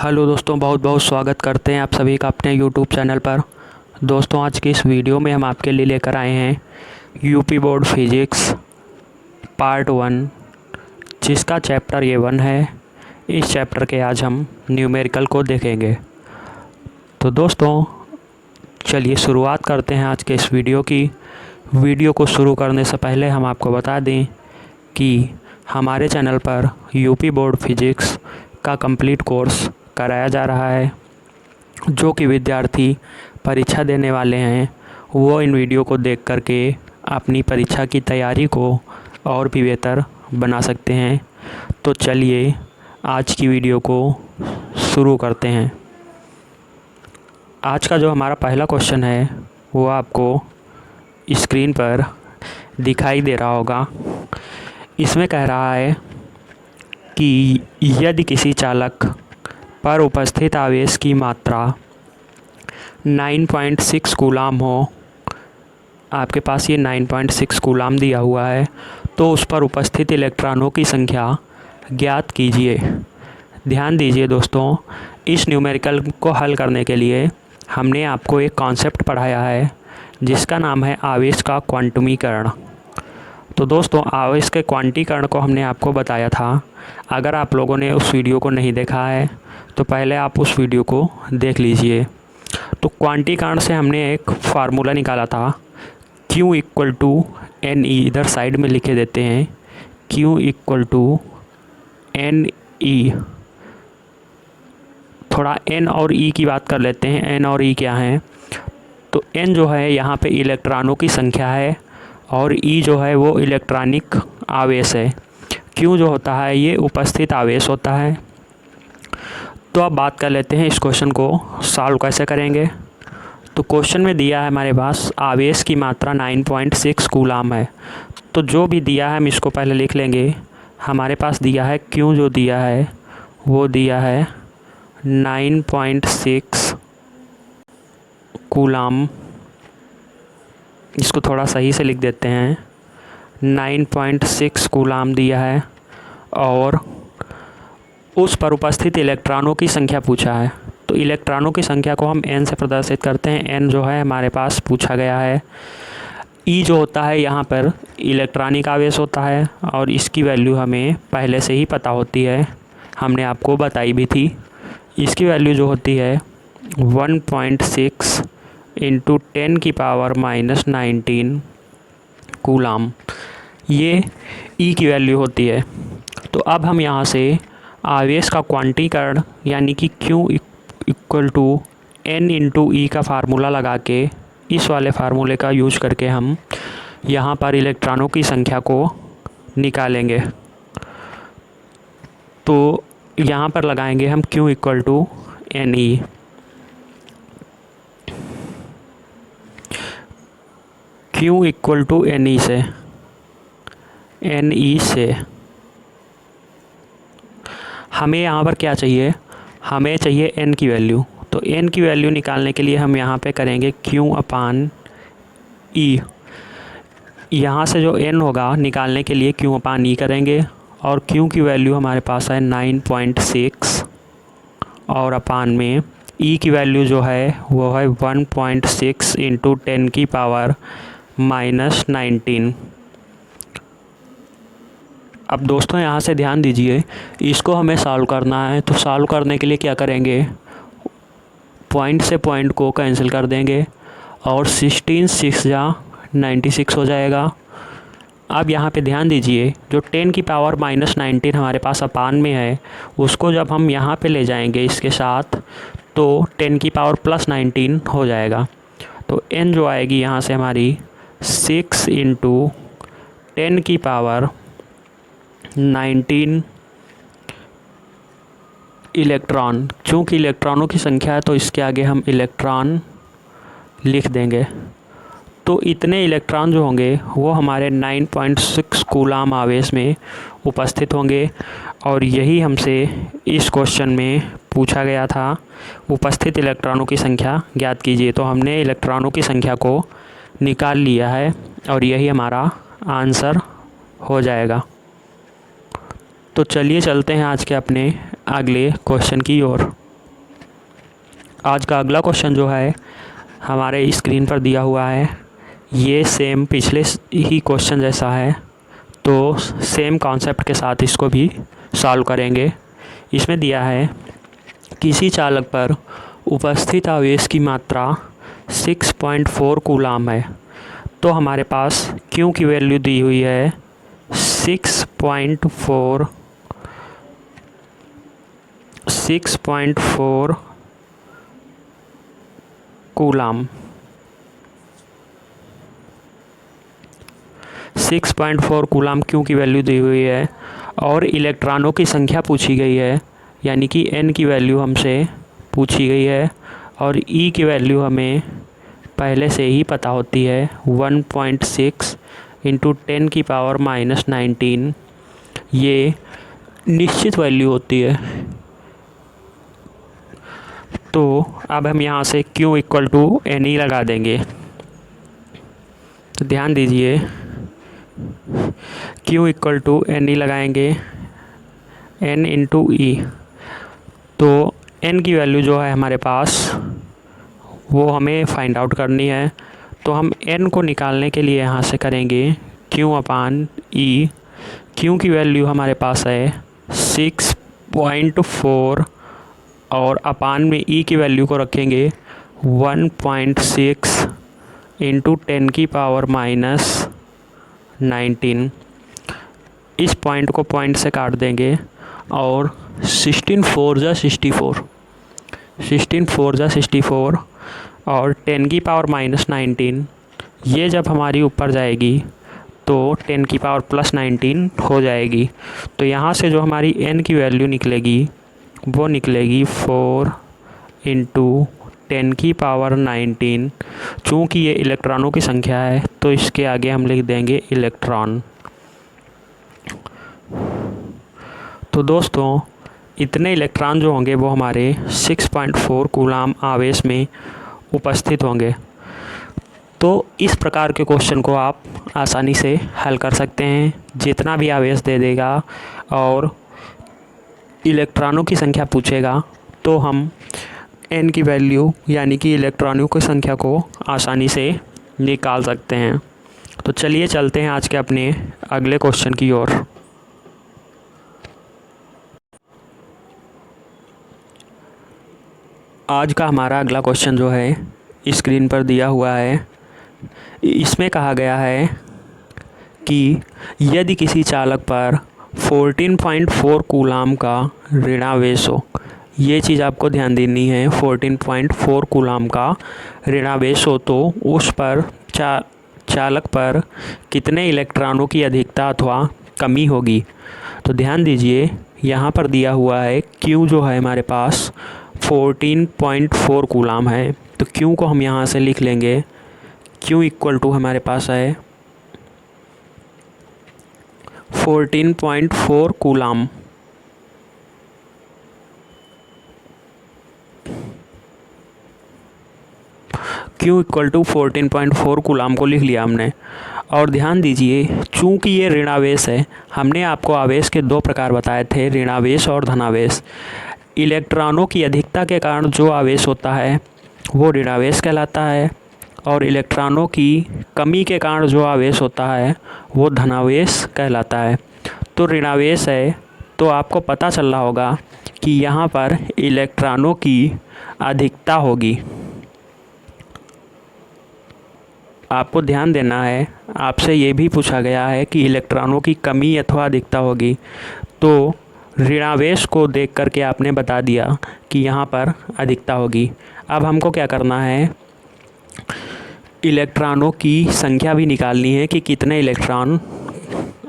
Hello दोस्तों, बहुत बहुत स्वागत करते हैं आप सभी का अपने यूट्यूब चैनल पर। दोस्तों, आज की इस वीडियो में हम आपके लिए लेकर आए हैं यूपी बोर्ड फिजिक्स पार्ट 1, जिसका चैप्टर ये 1 है। इस चैप्टर के आज हम न्यूमेरिकल को देखेंगे। तो दोस्तों, चलिए शुरुआत करते हैं आज के इस वीडियो की। वीडियो को शुरू करने से पहले हम आपको बता दें कि हमारे चैनल पर यूपी बोर्ड फिजिक्स का कंप्लीट कोर्स कराया जा रहा है। जो कि विद्यार्थी परीक्षा देने वाले हैं वो इन वीडियो को देख करके अपनी परीक्षा की तैयारी को और भी बेहतर बना सकते हैं। तो चलिए आज की वीडियो को शुरू करते हैं। आज का जो हमारा पहला क्वेश्चन है वो आपको स्क्रीन पर दिखाई दे रहा होगा। इसमें कह रहा है कि यदि किसी चालक पर उपस्थित आवेश की मात्रा 9.6 कूलाम हो, आपके पास ये 9.6 कूलाम दिया हुआ है, तो उस पर उपस्थित इलेक्ट्रॉनों की संख्या ज्ञात कीजिए। ध्यान दीजिए दोस्तों, इस न्यूमेरिकल को हल करने के लिए हमने आपको एक कॉन्सेप्ट पढ़ाया है जिसका नाम है आवेश का क्वांटमीकरण। तो दोस्तों, आवेश के क्वांटीकरण को हमने आपको बताया था। अगर आप लोगों ने उस वीडियो को नहीं देखा है तो पहले आप उस वीडियो को देख लीजिए। तो क्वांटीकरण से हमने एक फार्मूला निकाला था, Q equal to N E. इधर साइड में लिखे देते हैं, Q equal to N E. थोड़ा N और E की बात कर लेते हैं। N और E क्या है? तो N जो है यहाँ पे इलेक्ट्रॉनों की संख्या है और E जो है वो इलेक्ट्रॉनिक आवेश है। Q जो होता है ये उपस्थित आवेश होता है। तो अब बात कर लेते हैं इस क्वेश्चन को सॉल्व कैसे करेंगे। तो क्वेश्चन में दिया है हमारे पास आवेश की मात्रा 9.6 कूलाम है। तो जो भी दिया है हम इसको पहले लिख लेंगे। हमारे पास दिया है Q, जो दिया है वो दिया है 9.6 कूलाम। इसको थोड़ा सही से लिख देते हैं, 9.6 कूलाम दिया है और उस पर उपस्थित इलेक्ट्रॉनों की संख्या पूछा है। तो इलेक्ट्रॉनों की संख्या को हम n से प्रदर्शित करते हैं। n जो है हमारे पास पूछा गया है। E जो होता है यहाँ पर इलेक्ट्रॉनिक आवेश होता है और इसकी वैल्यू हमें पहले से ही पता होती है, हमने आपको बताई भी थी। इसकी वैल्यू जो होती है 1.6 इंटू 10⁻⁻19 कूलाम, ये E की वैल्यू होती है। तो अब हम यहाँ से आवेश का क्वांटीकरण यानी कि Q equal to N into E का फार्मूला लगा के, इस वाले फार्मूले का यूज करके हम यहाँ पर इलेक्ट्रॉनों की संख्या को निकालेंगे। तो यहाँ पर लगाएंगे हम Q equal to NE। Q equal to NE से हमें यहाँ पर क्या चाहिए? हमें चाहिए N की वैल्यू। तो N की वैल्यू निकालने के लिए हम यहाँ पे करेंगे Q/E। यहाँ से जो N होगा निकालने के लिए Q/E करेंगे और Q की वैल्यू हमारे पास है 9.6 और अपान में E की वैल्यू जो है वो है 1.6 इंटू 10⁻⁻19। अब दोस्तों यहाँ से ध्यान दीजिए, इसको हमें सॉल्व करना है। तो सॉल्व करने के लिए क्या करेंगे, पॉइंट से पॉइंट को कैंसिल कर देंगे और 16 6 जा 96 हो जाएगा। अब यहाँ पे ध्यान दीजिए, जो 10⁻⁻19 हमारे पास अपान में है उसको जब हम यहाँ पे ले जाएंगे इसके साथ तो 10⁻+19 हो जाएगा। तो N जो आएगी यहाँ से हमारी 6 इंटू 10⁻19 इलेक्ट्रॉन। चूँकि इलेक्ट्रॉनों की संख्या है तो इसके आगे हम इलेक्ट्रॉन लिख देंगे। तो इतने इलेक्ट्रॉन जो होंगे वो हमारे 9.6 कूलाम आवेश में उपस्थित होंगे और यही हमसे इस क्वेश्चन में पूछा गया था, उपस्थित इलेक्ट्रॉनों की संख्या ज्ञात कीजिए। तो हमने इलेक्ट्रॉनों की संख्या को निकाल लिया है और यही हमारा आंसर हो जाएगा। तो चलिए चलते हैं आज के अपने अगले क्वेश्चन की ओर। आज का अगला क्वेश्चन जो है हमारे स्क्रीन पर दिया हुआ है, ये सेम पिछले ही क्वेश्चन जैसा है, तो सेम कॉन्सेप्ट के साथ इसको भी सॉल्व करेंगे। इसमें दिया है किसी चालक पर उपस्थित आवेश की मात्रा 6.4 कूलाम है, तो हमारे पास Q की वैल्यू दी हुई है 6.4 कूलाम। 6.4 कूलाम Q की वैल्यू दी हुई है और इलेक्ट्रॉनों की संख्या पूछी गई है, यानी कि N की वैल्यू हमसे पूछी गई है और E की वैल्यू हमें पहले से ही पता होती है 1.6 इंटू 10⁻⁻19। ये निश्चित वैल्यू होती है। तो अब हम यहाँ से Q इक्वल टू NE लगा देंगे। तो ध्यान दीजिए, Q इक्वल टू NE लगाएंगे, N इंटू E। तो N की वैल्यू जो है हमारे पास वो हमें फाइंड आउट करनी है। तो हम N को निकालने के लिए यहाँ से करेंगे Q/E। Q की वैल्यू हमारे पास है 6.4 और अपान में E की वैल्यू को रखेंगे 1.6 इंटू 10⁻⁻19। इस पॉइंट को पॉइंट से काट देंगे और 16 4 जा 64 और 10⁻⁻19 ये जब हमारी ऊपर जाएगी तो 10⁻+19 हो जाएगी। तो यहाँ से जो हमारी N की वैल्यू निकलेगी वो निकलेगी 4 इंटू 10⁻19। चूँकि ये इलेक्ट्रॉनों की संख्या है तो इसके आगे हम लिख देंगे इलेक्ट्रॉन। तो दोस्तों, इतने इलेक्ट्रॉन जो होंगे वो हमारे 6.4 कूलाम आवेश में उपस्थित होंगे। तो इस प्रकार के क्वेश्चन को आप आसानी से हल कर सकते हैं। जितना भी आवेश दे देगा और इलेक्ट्रॉनों की संख्या पूछेगा तो हम N की वैल्यू यानी कि इलेक्ट्रॉनों की संख्या को आसानी से निकाल सकते हैं। तो चलिए चलते हैं आज के अपने अगले क्वेश्चन की ओर। आज का हमारा अगला क्वेश्चन जो है स्क्रीन पर दिया हुआ है। इसमें कहा गया है कि यदि किसी चालक पर 14.4 कूलाम का ऋणावेश हो, ये चीज़ आपको ध्यान देनी है। 14.4 कूलाम का ऋणावेश हो तो उस पर चालक पर कितने इलेक्ट्रॉनों की अधिकता अथवा कमी होगी। तो ध्यान दीजिए, यहाँ पर दिया हुआ है Q जो है हमारे पास 14.4 कूलाम है। तो Q को हम यहाँ से लिख लेंगे, Q इक्वल टू हमारे पास है 14.4 coulomb. Q equal to 14.4 coulomb को लिख लिया हमने। और ध्यान दीजिए, चूँकि ये ऋणावेश है, हमने आपको आवेश के दो प्रकार बताए थे, ऋणावेश और धनावेश। इलेक्ट्रॉनों की अधिकता के कारण जो आवेश होता है वो ऋणावेश कहलाता है और इलेक्ट्रॉनों की कमी के कारण जो आवेश होता है वो धनावेश कहलाता है। तो ऋणावेश है तो आपको पता चल रहा होगा कि यहाँ पर इलेक्ट्रॉनों की अधिकता होगी। आपको ध्यान देना है, आपसे ये भी पूछा गया है कि इलेक्ट्रॉनों की कमी अथवा अधिकता होगी। तो ऋणावेश को देख करके आपने बता दिया कि यहाँ पर अधिकता होगी। अब हमको क्या करना है, इलेक्ट्रॉनों की संख्या भी निकालनी है कि कितने इलेक्ट्रॉन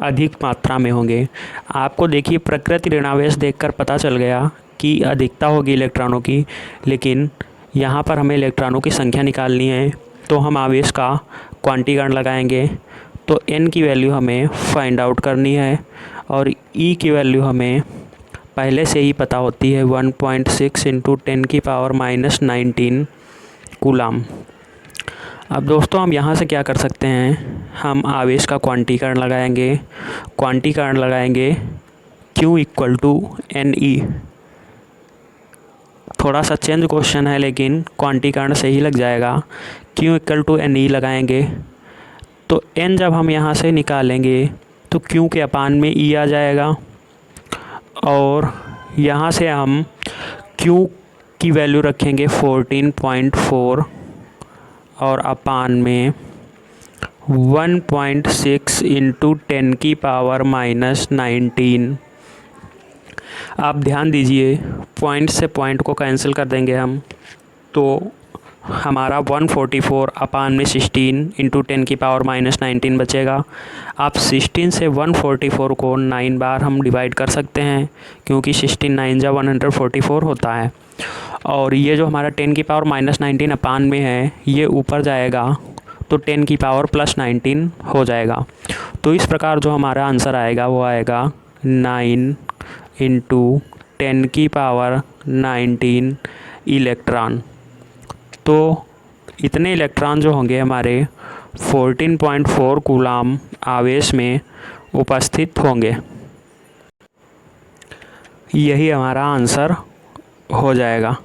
अधिक मात्रा में होंगे। आपको देखिए, प्रकृति ऋणावेश देखकर पता चल गया कि अधिकता होगी इलेक्ट्रॉनों की, लेकिन यहाँ पर हमें इलेक्ट्रॉनों की संख्या निकालनी है। तो हम आवेश का क्वांटीकरण लगाएंगे। तो N की वैल्यू हमें फाइंड आउट करनी है और E की वैल्यू हमें पहले से ही पता होती है 1.6 इंटू 10⁻⁻19 कूलाम। अब दोस्तों, हम यहाँ से क्या कर सकते हैं, हम आवेश का क्वांटीकरण लगाएंगे Q इक्वल टू NE। थोड़ा सा चेंज क्वेश्चन है लेकिन क्वांटीकरण से ही लग जाएगा। Q equal to N E लगाएंगे तो n जब हम यहाँ से निकालेंगे तो Q के अपान में E आ जाएगा और यहाँ से हम Q की वैल्यू रखेंगे 14.4 और अपान में 1.6 इंटू 10 की पावर माइनस 19। आप ध्यान दीजिए, पॉइंट से पॉइंट को कैंसिल कर देंगे हम तो हमारा 144 अपान में 16 इंटू 10 की पावर माइनस 19 बचेगा। आप 16 से 144 को 9 बार हम डिवाइड कर सकते हैं क्योंकि 16 9 जा 144 होता है। और ये जो हमारा 10 की पावर माइनस 19 अपान में है ये ऊपर जाएगा तो 10 की पावर प्लस 19 हो जाएगा। तो इस प्रकार जो हमारा आंसर आएगा वो आएगा 9 इंटू 10 की पावर 19 इलेक्ट्रॉन। तो इतने इलेक्ट्रॉन जो होंगे हमारे 14.4 कूलाम आवेश में उपस्थित होंगे। यही हमारा आंसर हो जाएगा।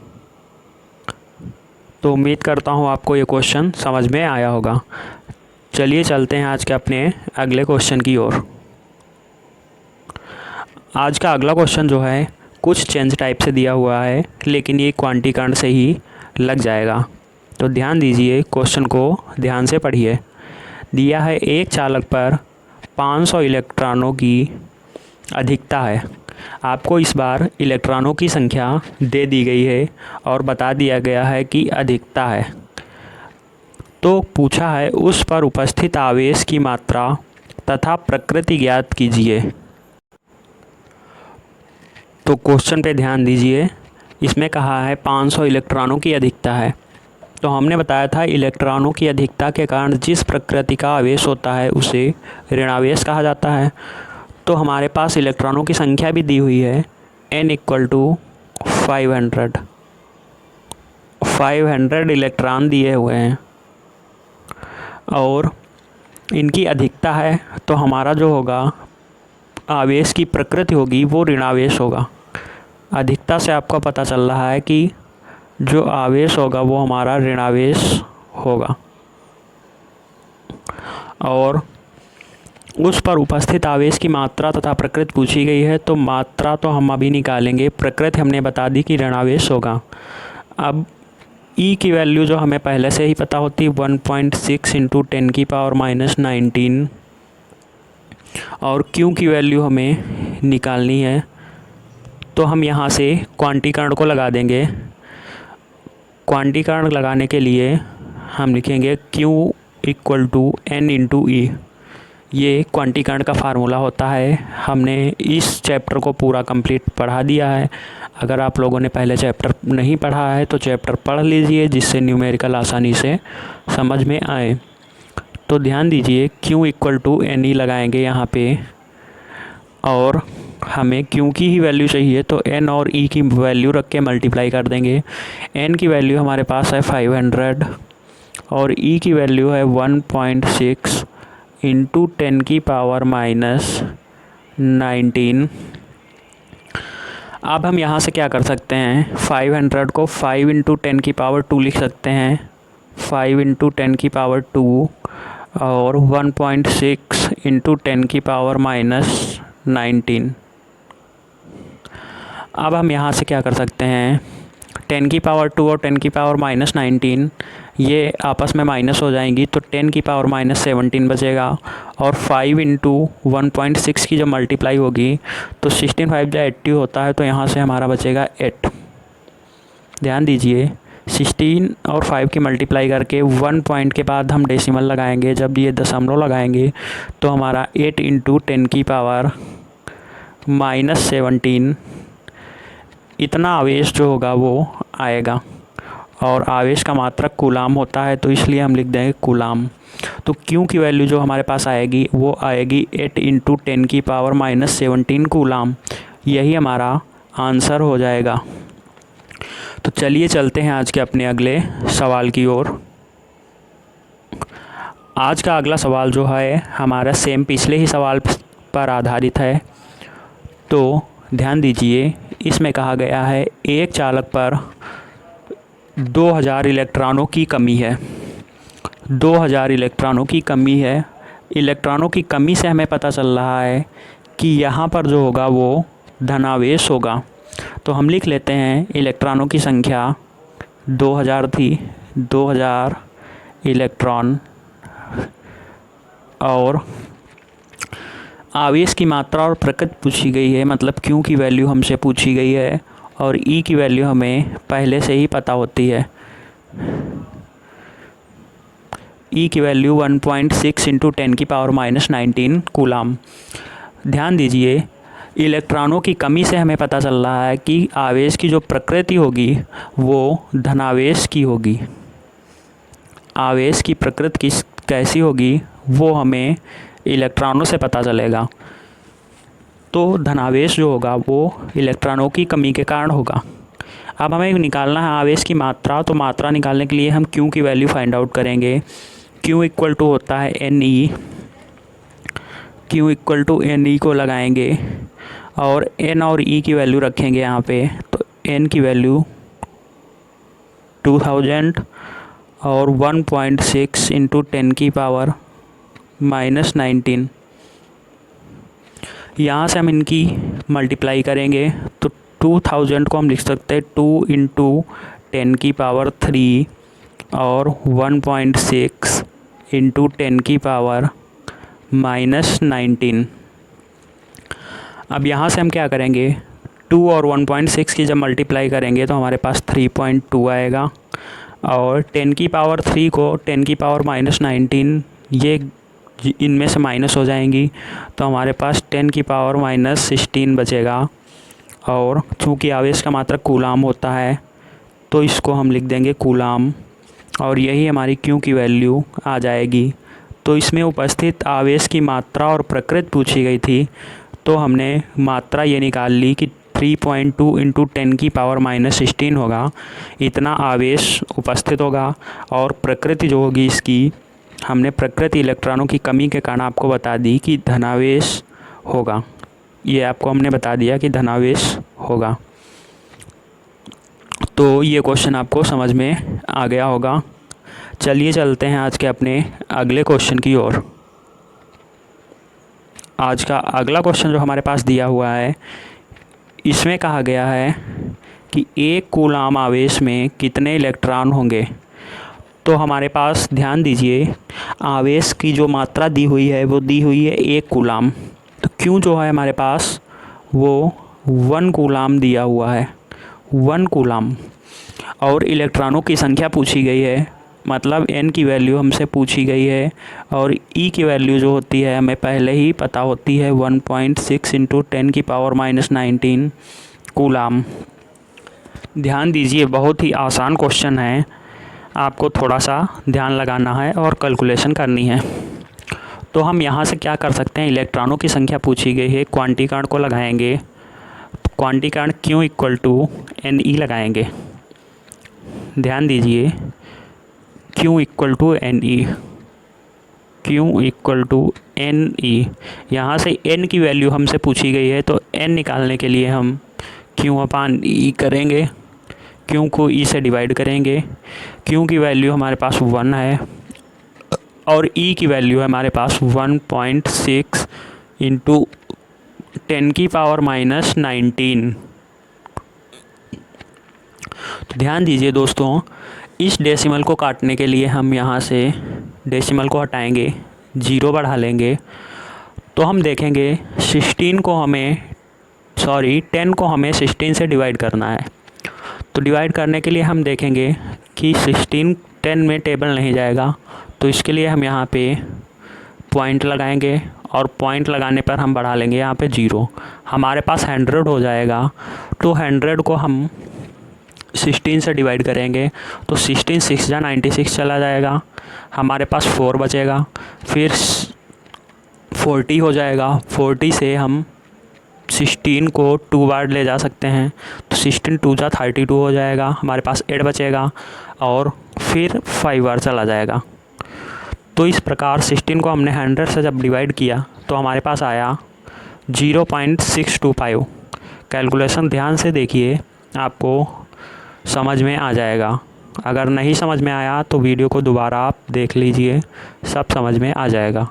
तो उम्मीद करता हूँ आपको ये क्वेश्चन समझ में आया होगा। चलिए चलते हैं आज के अपने अगले क्वेश्चन की ओर। आज का अगला क्वेश्चन जो है कुछ चेंज टाइप से दिया हुआ है लेकिन ये क्वांटीकरण से ही लग जाएगा। तो ध्यान दीजिए, क्वेश्चन को ध्यान से पढ़िए। दिया है एक चालक पर 500 इलेक्ट्रॉनों की अधिकता है। आपको इस बार इलेक्ट्रॉनों की संख्या दे दी गई है और बता दिया गया है कि अधिकता है। तो पूछा है उस पर उपस्थित आवेश की मात्रा तथा प्रकृति ज्ञात कीजिए। तो क्वेश्चन पे ध्यान दीजिए, इसमें कहा है 500 इलेक्ट्रॉनों की अधिकता है। तो हमने बताया था इलेक्ट्रॉनों की अधिकता के कारण जिस प्रकृति का आवेश होता है उसे ऋणावेश कहा जाता है। तो हमारे पास इलेक्ट्रॉनों की संख्या भी दी हुई है, n इक्वल टू 500 इलेक्ट्रॉन दिए हुए हैं और इनकी अधिकता है। तो हमारा जो होगा आवेश की प्रकृति होगी वो ऋणावेश होगा। अधिकता से आपको पता चल रहा है कि जो आवेश होगा वो हमारा ऋणावेश होगा। और उस पर उपस्थित आवेश की मात्रा तथा प्रकृति पूछी गई है। तो मात्रा तो हम अभी निकालेंगे, प्रकृति हमने बता दी कि ऋणावेश होगा। अब E की वैल्यू जो हमें पहले से ही पता होती 1.6 इंटू 10 की पावर माइनस 19 और Q की वैल्यू हमें निकालनी है। तो हम यहाँ से क्वांटीकरण को लगा देंगे। क्वांटीकरण लगाने के लिए हम लिखेंगे Q equal to N into E। ये क्वांटीकरण का फार्मूला होता है। हमने इस चैप्टर को पूरा कंप्लीट पढ़ा दिया है। अगर आप लोगों ने पहले चैप्टर नहीं पढ़ा है तो चैप्टर पढ़ लीजिए जिससे न्यूमेरिकल आसानी से समझ में आए। तो ध्यान दीजिए, Q इक्वल टू NE लगाएंगे यहाँ पे और हमें Q की ही वैल्यू चाहिए तो N और E की वैल्यू रख के मल्टीप्लाई कर देंगे। N की वैल्यू हमारे पास है 500 और E की वैल्यू है 1.6 इंटू 10 की पावर माइनस 19। अब हम यहाँ से क्या कर सकते हैं, 500 को 5 इंटू 10 की पावर 2 लिख सकते हैं, 5 इंटू 10 की पावर 2 और 1.6 इंटू 10 की पावर माइनस 19। अब हम यहाँ से क्या कर सकते हैं, 10 की पावर 2 और 10 की पावर माइनस 19 ये आपस में माइनस हो जाएंगी तो 10 की पावर माइनस 17 बचेगा और 5 इंटू 1.6 की जब मल्टीप्लाई होगी तो 16 5 जा 80 होता है। तो यहाँ से हमारा बचेगा 8। ध्यान दीजिए, 16 और 5 की मल्टीप्लाई करके 1 पॉइंट के बाद हम डेसिमल लगाएंगे। जब ये दशमलव लगाएंगे तो हमारा 8 इंटू 10 की पावर माइनस 17 इतना आवेश जो होगा वो आएगा। और आवेश का मात्रक कूलाम होता है तो इसलिए हम लिख देंगे कूलाम। तो Q की वैल्यू जो हमारे पास आएगी वो आएगी 8 इंटू 10 की पावर माइनस 17 कूलाम। यही हमारा आंसर हो जाएगा। तो चलिए चलते हैं आज के अपने अगले सवाल की ओर। आज का अगला सवाल जो है हमारा सेम पिछले ही सवाल पर आधारित है। तो ध्यान दीजिए, इसमें कहा गया है एक चालक पर 2000 इलेक्ट्रॉनों की कमी है। 2000 इलेक्ट्रॉनों की कमी है। इलेक्ट्रॉनों की कमी से हमें पता चल रहा है कि यहाँ पर जो होगा वो धनावेश होगा। तो हम लिख लेते हैं इलेक्ट्रॉनों की संख्या 2000 थी, 2000 इलेक्ट्रॉन, और आवेश की मात्रा और प्रकृति पूछी गई है, मतलब Q की वैल्यू हमसे पूछी गई है और E की वैल्यू हमें पहले से ही पता होती है। E की वैल्यू 1.6 × 10⁻⁻19 कूलाम। ध्यान दीजिए, इलेक्ट्रॉनों की कमी से हमें पता चल रहा है कि आवेश की जो प्रकृति होगी वो धनावेश की होगी। आवेश की प्रकृति कैसी होगी वो हमें इलेक्ट्रॉनों से पता चलेगा। तो धनावेश जो होगा वो इलेक्ट्रॉनों की कमी के कारण होगा। अब हमें निकालना है आवेश की मात्रा। तो मात्रा निकालने के लिए हम Q की वैल्यू फाइंड आउट करेंगे। Q इक्वल टू होता है NE। Q equal to NE को लगाएंगे और N और E की वैल्यू रखेंगे यहाँ पे। तो N की वैल्यू 2000 और 1.6 × 10⁻⁻19। यहाँ से हम इनकी मल्टीप्लाई करेंगे तो 2000 को हम लिख सकते हैं 2 × 10⁻³ और 1.6 × 10⁻⁻19। अब यहाँ से हम क्या करेंगे, 2 और 1.6 की जब मल्टीप्लाई करेंगे तो हमारे पास 3.2 आएगा और 10⁻³ को 10⁻⁻19 ये इनमें से माइनस हो जाएंगी तो हमारे पास 10⁻⁻16 बचेगा। और चूँकि आवेश का मात्रक कूलाम होता है तो इसको हम लिख देंगे कूलाम और यही हमारी Q की वैल्यू आ जाएगी। तो इसमें उपस्थित आवेश की मात्रा और प्रकृति पूछी गई थी, तो हमने मात्रा ये निकाल ली कि 3.2 × 10⁻⁻16 होगा, इतना आवेश उपस्थित होगा। और प्रकृति जो होगी इसकी, हमने प्रकृति इलेक्ट्रॉनों की कमी के कारण आपको बता दी कि धनावेश होगा। ये आपको हमने बता दिया कि धनावेश होगा। तो ये क्वेश्चन आपको समझ में आ गया होगा। चलिए चलते हैं आज के अपने अगले क्वेश्चन की ओर। आज का अगला क्वेश्चन जो हमारे पास दिया हुआ है, इसमें कहा गया है कि 1 कूलाम आवेश में कितने इलेक्ट्रॉन होंगे। तो हमारे पास ध्यान दीजिए, आवेश की जो मात्रा दी हुई है वो दी हुई है 1 कूलाम। तो Q जो है हमारे पास वो 1 कूलाम दिया हुआ है, 1 कूलाम। और इलेक्ट्रॉनों की संख्या पूछी गई है, मतलब N की वैल्यू हमसे पूछी गई है और E की वैल्यू जो होती है हमें पहले ही पता होती है 1.6 × 10⁻⁻19 कूलाम। ध्यान दीजिए, बहुत ही आसान क्वेश्चन है, आपको थोड़ा सा ध्यान लगाना है और कैलकुलेशन करनी है। तो हम यहाँ से क्या कर सकते हैं, इलेक्ट्रॉनों की संख्या पूछी गई है, क्वांटीकरण को लगाएंगे। क्वांटीकरण Q इक्वल टू NE लगाएंगे। ध्यान दीजिए, Q equal to NE, Q equal to NE। यहाँ से N की वैल्यू हमसे पूछी गई है तो N निकालने के लिए हम Q/E करेंगे। Q को E से डिवाइड करेंगे। Q की वैल्यू हमारे पास 1 है और E की वैल्यू है हमारे पास 1.6 × 10⁻⁻19। तो ध्यान दीजिए दोस्तों, इस डेसिमल को काटने के लिए हम यहाँ से डेसिमल को हटाएंगे, 0 बढ़ा लेंगे। तो हम देखेंगे 10 को हमें 16 से डिवाइड करना है। तो डिवाइड करने के लिए हम देखेंगे कि 16 10 में टेबल नहीं जाएगा, तो इसके लिए हम यहाँ पे पॉइंट लगाएंगे और पॉइंट लगाने पर हम बढ़ा लेंगे यहाँ पे 0। हमारे पास 100 हो जाएगा। तो 100 को हम 16 से डिवाइड करेंगे तो 16 6 जा 96 चला जाएगा, हमारे पास 4 बचेगा। फिर 40 हो जाएगा, 40 से हम 16 को 2 बार ले जा सकते हैं तो 16 2 जा 32 हो जाएगा, हमारे पास 8 बचेगा और फिर 5 बार चला जाएगा। तो इस प्रकार 16 को हमने 100 से जब डिवाइड किया तो हमारे पास आया 0.625। कैलकुलेशन ध्यान से देखिए, आपको समझ में आ जाएगा। अगर नहीं समझ में आया तो वीडियो को दोबारा आप देख लीजिए, सब समझ में आ जाएगा।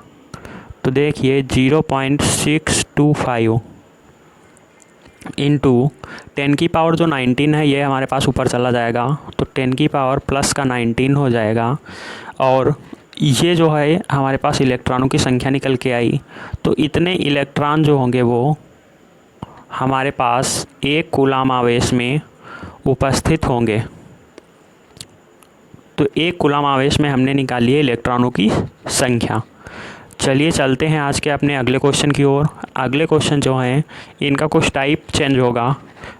तो देखिए 0.625 इंटू 10 की पावर जो 19 है ये हमारे पास ऊपर चला जाएगा, तो 10 की पावर प्लस का 19 हो जाएगा। और ये जो है हमारे पास इलेक्ट्रॉनों की संख्या निकल के आई, तो इतने इलेक्ट्रॉन जो होंगे वो हमारे पास एक कूलाम आवेश में उपस्थित होंगे। तो एक कूलाम आवेश में हमने निकाली है इलेक्ट्रॉनों की संख्या। चलिए चलते हैं आज के अपने अगले क्वेश्चन की ओर। अगले क्वेश्चन जो हैं इनका कुछ टाइप चेंज होगा,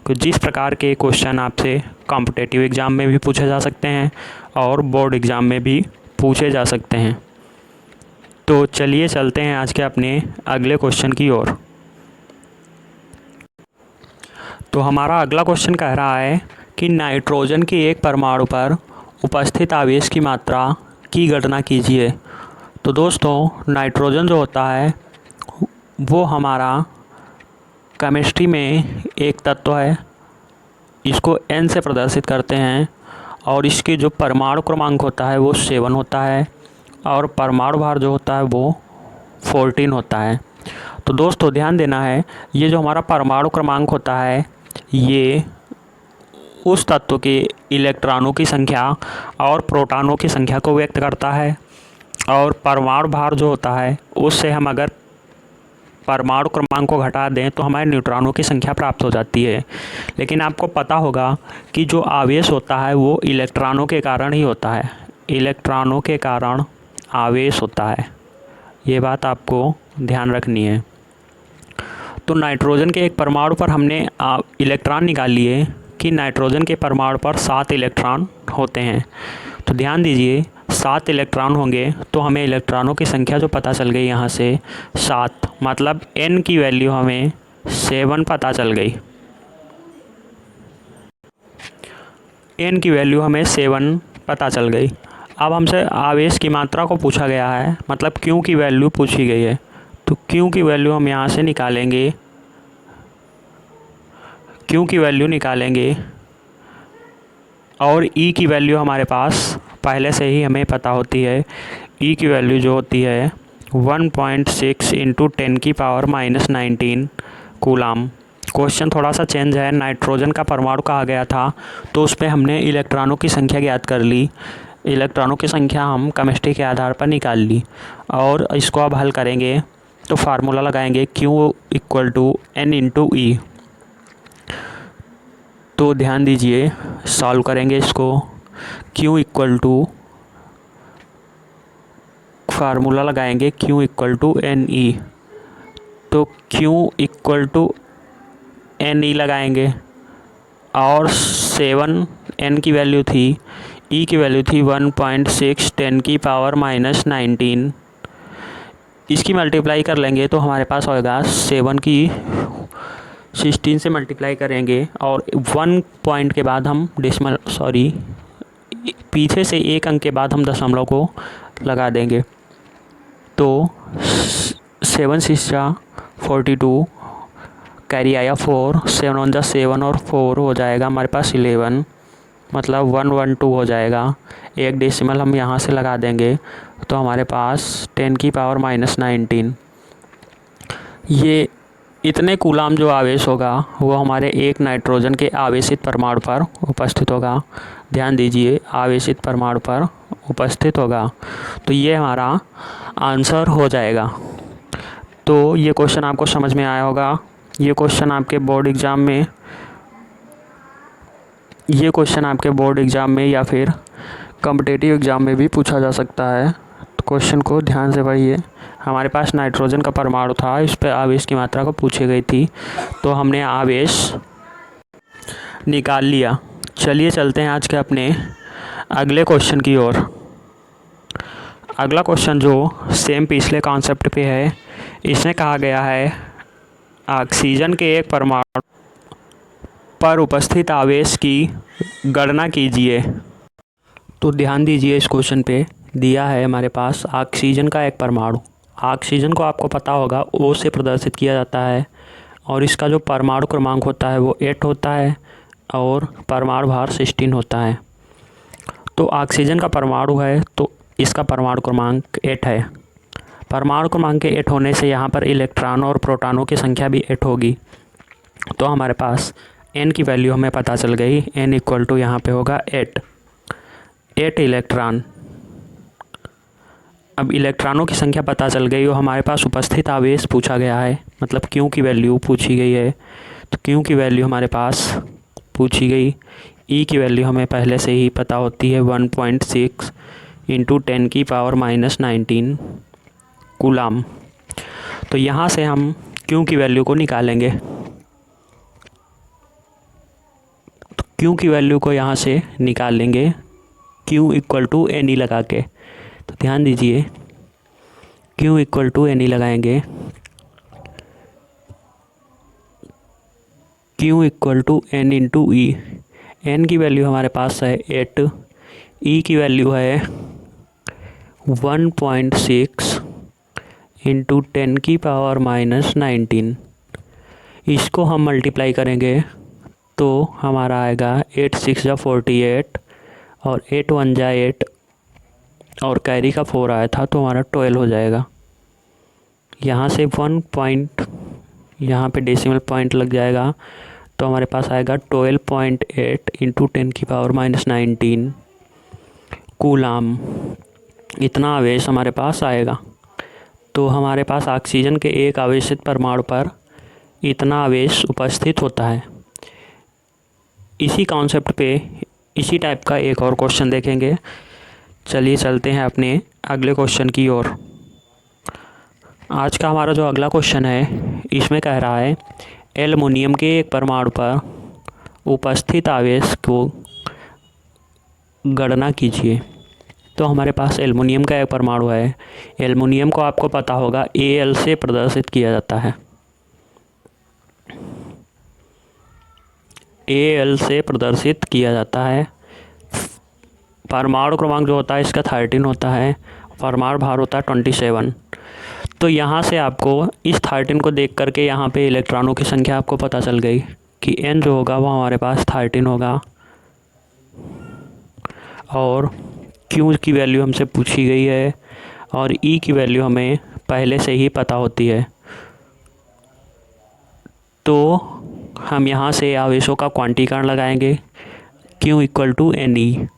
तो जिस प्रकार के क्वेश्चन आपसे कॉम्पिटिटिव एग्ज़ाम में भी पूछे जा सकते हैं और बोर्ड एग्ज़ाम में भी पूछे जा सकते हैं। तो चलिए चलते हैं आज के अपने अगले क्वेश्चन की ओर। तो हमारा अगला क्वेश्चन कह रहा है कि नाइट्रोजन के एक परमाणु पर उपस्थित आवेश की मात्रा की गणना कीजिए। तो दोस्तों नाइट्रोजन जो होता है वो हमारा केमिस्ट्री में एक तत्व है, इसको N से प्रदर्शित करते हैं और इसके जो परमाणु क्रमांक होता है वो 7 होता है और परमाणु भार जो होता है वो 14 होता है। तो दोस्तों ध्यान देना है, ये जो हमारा परमाणु क्रमांक होता है ये उस तत्व के इलेक्ट्रॉनों की संख्या और प्रोटॉनों की संख्या को व्यक्त करता है, और परमाणु भार जो होता है उससे हम अगर परमाणु क्रमांक को घटा दें तो हमारे न्यूट्रॉनों की संख्या प्राप्त हो जाती है। लेकिन आपको पता होगा कि जो आवेश होता है वो इलेक्ट्रॉनों के कारण ही होता है, इलेक्ट्रॉनों के कारण आवेश होता है, ये बात आपको ध्यान रखनी है। तो नाइट्रोजन के एक परमाणु पर हमने इलेक्ट्रॉन निकाल लिए कि नाइट्रोजन के परमाणु पर 7 इलेक्ट्रॉन होते हैं। तो ध्यान दीजिए 7 इलेक्ट्रॉन होंगे तो हमें इलेक्ट्रॉनों की संख्या जो पता चल गई यहाँ से 7, मतलब N की वैल्यू हमें 7 पता चल गई। N की वैल्यू हमें 7 पता चल गई। अब हमसे आवेश की मात्रा को पूछा गया है, मतलब Q की वैल्यू पूछी गई है। तो Q की वैल्यू हम यहाँ से निकालेंगे, Q की वैल्यू निकालेंगे और E की वैल्यू हमारे पास पहले से ही हमें पता होती है। E की वैल्यू जो होती है 1.6 इंटू 10 की पावर -19 कूलाम। क्वेश्चन थोड़ा सा चेंज है, नाइट्रोजन का परमाणु कहा गया था तो उसमें हमने इलेक्ट्रॉनों की संख्या ज्ञात कर ली, इलेक्ट्रॉनों की संख्या हम केमिस्ट्री के आधार पर निकाल ली। और इसको अब हल करेंगे तो फार्मूला लगाएंगे Q = N इंटू E। तो ध्यान दीजिए सॉल्व करेंगे इसको, Q = फार्मूला लगाएंगे Q = NE। तो Q = NE लगाएंगे और 7 N की वैल्यू थी, E की वैल्यू थी 1.6 10 की पावर -19। इसकी मल्टीप्लाई कर लेंगे तो हमारे पास होगा 7 की 16 से मल्टीप्लाई करेंगे और 1 पॉइंट के बाद हम पीछे से एक अंक के बाद हम दशमलव को लगा देंगे। तो 7 6 42 कैरी आया 4, 7 1 7 और 4 हो जाएगा हमारे पास 11, मतलब 112 हो जाएगा। एक डेसिमल हम यहाँ से लगा देंगे तो हमारे पास 10 की पावर -19। ये इतने कूलाम जो आवेश होगा वो हमारे एक नाइट्रोजन के आवेशित परमाणु पर उपस्थित होगा। ध्यान दीजिए आवेशित परमाणु पर उपस्थित होगा। तो ये हमारा आंसर हो जाएगा। तो ये क्वेश्चन आपको समझ में आया होगा। ये क्वेश्चन आपके बोर्ड एग्ज़ाम में या फिर कॉम्पिटिटिव एग्ज़ाम में भी पूछा जा सकता है। तो क्वेश्चन को ध्यान से पढ़िए। हमारे पास नाइट्रोजन का परमाणु था, इस पर आवेश की मात्रा को पूछी गई थी तो हमने आवेश निकाल लिया। चलिए चलते हैं आज के अपने अगले क्वेश्चन की ओर। अगला क्वेश्चन जो सेम पिछले कॉन्सेप्ट पे है, इसमें कहा गया है ऑक्सीजन के एक परमाणु पर उपस्थित आवेश की गणना कीजिए। तो ध्यान दीजिए इस क्वेश्चन पे दिया है हमारे पास ऑक्सीजन का एक परमाणु। ऑक्सीजन को आपको पता होगा O से प्रदर्शित किया जाता है और इसका जो परमाणु क्रमांक होता है वो 8 होता है और परमाणु भार 16 होता है। तो ऑक्सीजन का परमाणु है तो इसका परमाणु क्रमांक 8 है। परमाणु क्रमांक के 8 होने से यहाँ पर इलेक्ट्रॉनों और प्रोटॉनों की संख्या भी 8 होगी। तो हमारे पास n की वैल्यू हमें पता चल गई। n इक्वल टू यहाँ पर होगा 8 इलेक्ट्रॉन। अब इलेक्ट्रॉनों की संख्या पता चल गई और हमारे पास उपस्थित आवेश पूछा गया है, मतलब Q की वैल्यू पूछी गई है। तो Q की वैल्यू हमारे पास पूछी गई। E की वैल्यू हमें पहले से ही पता होती है 1.6 इंटू 10⁻⁻19 कूलाम। तो यहाँ से हम Q की वैल्यू को निकालेंगे। तो Q की वैल्यू को यहाँ से निकाल लेंगे Q इक्वल टू NE लगा के। तो ध्यान दीजिए Q इक्वल टू NE लगाएंगे। Q equal to N into E। N की वैल्यू हमारे पास है 8, E की वैल्यू है 1.6 इंटू 10⁻⁻19। इसको हम मल्टीप्लाई करेंगे तो हमारा आएगा 8 6 48 और 8 1 8 और कैरी का 4 आया था तो हमारा 12 हो जाएगा। यहाँ से 1 पॉइंट यहाँ पे डेसिमल पॉइंट लग जाएगा तो हमारे पास आएगा 12.8 इंटू 10⁻⁻19 कूलाम। इतना आवेश हमारे पास आएगा। तो हमारे पास ऑक्सीजन के एक आवेशित परमाणु पर इतना आवेश उपस्थित होता है। इसी कॉन्सेप्ट पे इसी टाइप का एक और क्वेश्चन देखेंगे। चलिए चलते हैं अपने अगले क्वेश्चन की ओर। आज का हमारा जो अगला क्वेश्चन है इसमें कह रहा है एल्युमिनियम के एक परमाणु पर उपस्थित आवेश को गणना कीजिए। तो हमारे पास एल्युमिनियम का एक परमाणु है। एल्युमिनियम को आपको पता होगा Al से प्रदर्शित किया जाता है। Al से प्रदर्शित किया जाता है। परमाणु क्रमांक जो होता है इसका 13 होता है। परमाणु भार होता है 27। तो यहाँ से आपको इस 13 को देख करके यहाँ पे इलेक्ट्रॉनों की संख्या आपको पता चल गई कि N जो होगा वो हमारे पास 13 होगा और Q की वैल्यू हमसे पूछी गई है और E की वैल्यू हमें पहले से ही पता होती है। तो हम यहाँ से आवेशों का क्वांटीकरण लगाएंगे। Q equal to NE।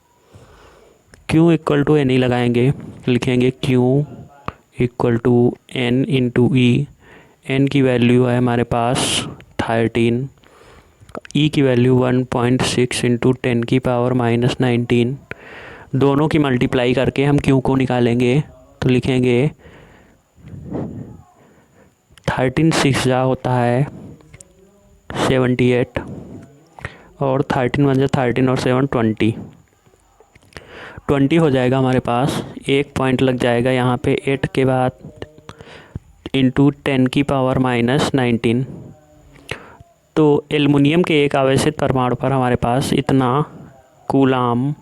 Q equal to NE लगाएंगे, लिखेंगे Q equal to N into E। N की वैल्यू है हमारे पास 13, E की वैल्यू 1.6 इंटू 10⁻⁻19। दोनों की मल्टीप्लाई करके हम Q को निकालेंगे तो लिखेंगे 13 6 जा होता है 78 और 13 1 13 और 7 20 हो जाएगा हमारे पास। एक पॉइंट लग जाएगा यहाँ पे 8 के बाद इंटू 10⁻⁻19। तो एल्युमिनियम के एक आवेशित परमाणु पर हमारे पास इतना कूलाम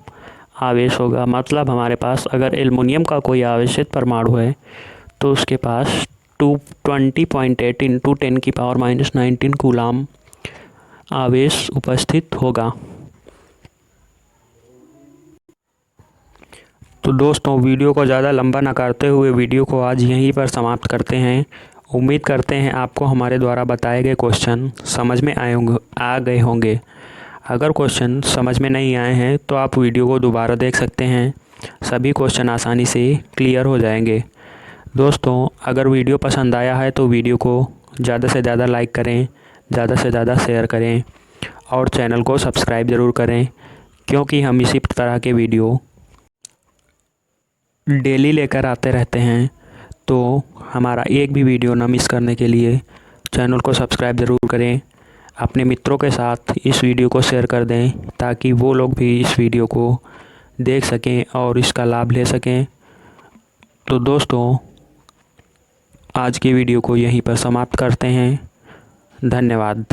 आवेश होगा। मतलब हमारे पास अगर एल्युमिनियम का कोई आवेशित परमाणु है तो उसके पास 20.8 इंटू 10⁻⁻19 कूलाम आवेश उपस्थित होगा। तो दोस्तों वीडियो को ज़्यादा लंबा ना करते हुए वीडियो को आज यहीं पर समाप्त करते हैं। उम्मीद करते हैं आपको हमारे द्वारा बताए गए क्वेश्चन समझ में आ गए होंगे। अगर क्वेश्चन समझ में नहीं आए हैं तो आप वीडियो को दोबारा देख सकते हैं। सभी क्वेश्चन आसानी से क्लियर हो जाएंगे। दोस्तों अगर वीडियो पसंद आया है तो वीडियो को ज़्यादा से ज़्यादा लाइक करें, ज़्यादा से ज़्यादा शेयर करें और चैनल को सब्सक्राइब ज़रूर करें, क्योंकि हम इसी तरह के वीडियो डेली लेकर आते रहते हैं। तो हमारा एक भी वीडियो ना मिस करने के लिए चैनल को सब्सक्राइब ज़रूर करें। अपने मित्रों के साथ इस वीडियो को शेयर कर दें ताकि वो लोग भी इस वीडियो को देख सकें और इसका लाभ ले सकें। तो दोस्तों आज की वीडियो को यहीं पर समाप्त करते हैं। धन्यवाद।